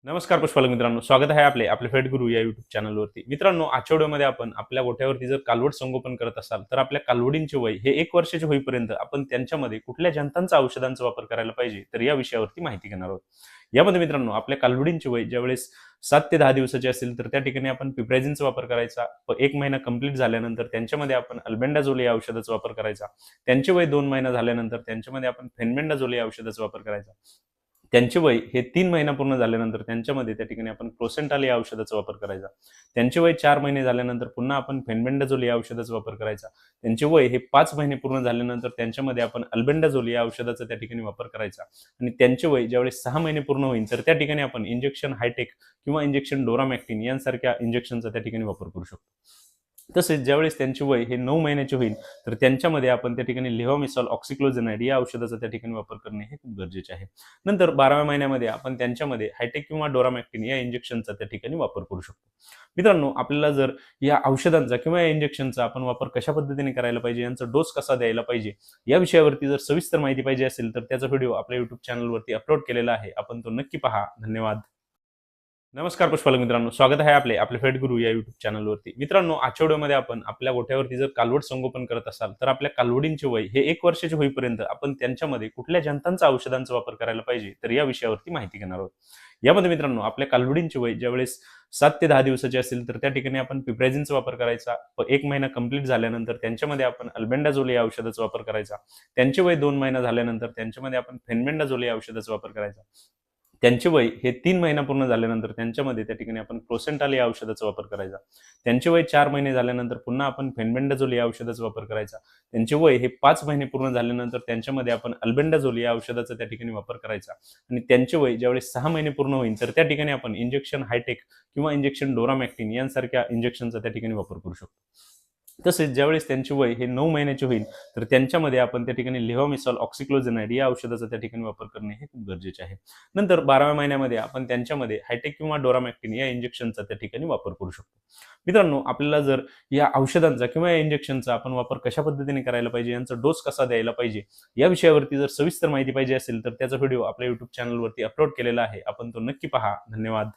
नमस्कार पुष्पालक मित्रांनो, स्वागत आहे आपले फेट गुरु या युट्यूब चॅनलवरती. मित्रांनो, आजच्या व्हिडिओमध्ये आपण आपल्या गोठ्यावरती जर कालवड संगोपन करत असाल तर आपल्या कालवडींचे वय हे 1 वर्षाचे होईपर्यंत आपण त्यांच्यामध्ये कुठल्या जंतांचा औषधांचा वापर करायला पाहिजे तर या विषयावरती माहिती घेणार आहोत. यामध्ये मित्रांनो, आपल्या कालवडींचे वय ज्यावेळेस 7 ते 10 दिवसाचे असेल तर त्या ठिकाणी आपण पिप्रायझिनचा वापर करायचा. 1 महिना कंप्लीट झाल्यानंतर त्यांच्यामध्ये आपण अल्बेंडाझोल या औषधाचा वापर करायचा. त्यांचे वय 2 महिना झाल्यानंतर त्यांच्यामध्ये आपण फेनबेंडाझोल या औषधाचा वापर करायचा. त्यांचे वय हे 3 महिना पूर्ण झाल्यानंतर त्यांच्यामध्ये त्या ठिकाणी आपण प्रोसेंटाल या औषधाचा वापर करायचा. त्यांचे वय 4 महिने झाल्यानंतर पुन्हा आपण फेनबेंडाझोल या औषधाचा वापर करायचा. त्यांचे वय हे 5 महिने पूर्ण झाल्यानंतर त्यांच्यामध्ये आपण अल्बेंडाझोल या औषधाचा त्या ठिकाणी वापर करायचा. आणि त्यांचे वय ज्यावेळेस 6 महिने पूर्ण होईल तर त्या ठिकाणी आपण इंजेक्शन हायटेक किंवा इंजेक्शन डोरामॅक्टिन यांसारख्या इंजेक्शनचा त्या ठिकाणी वापर करू शकतो. तसेच ज्यावेळेस त्यांचे वय हे 9 महिन्याचे होईल तर त्यांच्यामध्ये आपण त्या ठिकाणी लेव्होमिसॉल ऑक्सिक्लोझेनाइड या औषधाचा त्या ठिकाणी वापर करणे हे खूप गरजेचे आहे. नंतर 12व्या महिन्यामध्ये आपण त्यांच्यामध्ये हायटेक किंवा डोरामॅक्टिन या इंजेक्शनचा त्या ठिकाणी वापर करू शकतो. मित्रांनो, आपल्याला जर या औषधांचा किंवा या इंजेक्शनचा आपण वापर कशा पद्धतीने करायला पाहिजे, यांचा डोस कसा द्यायला पाहिजे, या विषयावरती जर सविस्तर माहिती पाहिजे असेल तर त्याचा व्हिडिओ आपल्या युट्यूब चॅनलवरती अपलोड केलेला आहे. आपण तो नक्की पहा. धन्यवाद. नमस्कार पुष्पालक मित्रांनो, स्वागत आहे आपले फेट गुरु या युट्यूब चॅनलवरती. मित्रांनो, आजच्या व्हिडिओमध्ये आपण आपल्या गोठ्यावरती जर कालवड संगोपन करत असाल तर आपल्या कालवडींचे वय हे 1 वर्षाचे होईपर्यंत आपण त्यांच्यामध्ये कुठल्या जंतांचा औषधांचा वापर करायला पाहिजे तर या विषयावरती माहिती घेणार आहोत. यामध्ये मित्रांनो, आपल्या कालवडींचे वय ज्यावेळेस 7 ते 10 दिवसाचे असेल तर त्या ठिकाणी आपण पिप्रायझिनचा वापर करायचा. 1 महिना कंप्लीट झाल्यानंतर त्यांच्यामध्ये आपण अल्बेंडाझोल या औषधाचा वापर करायचा. त्यांचे वय 2 महिना झाल्यानंतर त्यांच्यामध्ये आपण फेनबेंडाझोल या औषधाचा वापर करायचा. त्यांचे वय हे 3 महिना पूर्ण झाल्यानंतर त्यांच्यामध्ये त्या ठिकाणी आपण प्रोसेंटाल या औषधाचा वापर करायचा. त्यांचे वय 4 महिने झाल्यानंतर पुन्हा आपण फेनबेंडाझोल या औषधाचा वापर करायचा. त्यांचे वय हे 5 महिने पूर्ण झाल्यानंतर त्यांच्यामध्ये आपण अल्बेंडाझोल या औषधाचा त्या ठिकाणी वापर करायचा. आणि त्यांचे वय ज्यावेळेस 6 महिने पूर्ण होईल तर त्या ठिकाणी आपण इंजेक्शन हायटेक किंवा इंजेक्शन डोरामॅक्टिन यांसारख्या इंजेक्शनचा त्या ठिकाणी वापर करू शकतो. तसेच ज्यावेळेस त्यांचे वय हे 9 महिन्याचे होईल तर त्यांच्यामध्ये आपण त्या ठिकाणी लेव्होमिसॉल ऑक्सिक्लोझेनाइड या औषधाचा त्या ठिकाणी वापर करणे हे खूप गरजेचे आहे. नंतर 12व्या महिन्यामध्ये आपण त्यांच्यामध्ये हायटेक किंवा डोरामॅक्टिन या इंजेक्शनचा त्या ठिकाणी वापर करू शकतो. मित्रांनो, आपल्याला जर या औषधांचा किंवा या इंजेक्शनचा आपण वापर कशा पद्धतीने करायला पाहिजे, यांचा डोस कसा द्यायला पाहिजे, या विषयावरती जर सविस्तर माहिती पाहिजे असेल तर त्याचा व्हिडिओ आपल्या युट्यूब चॅनलवरती अपलोड केलेला आहे. आपण तो नक्की पहा. धन्यवाद.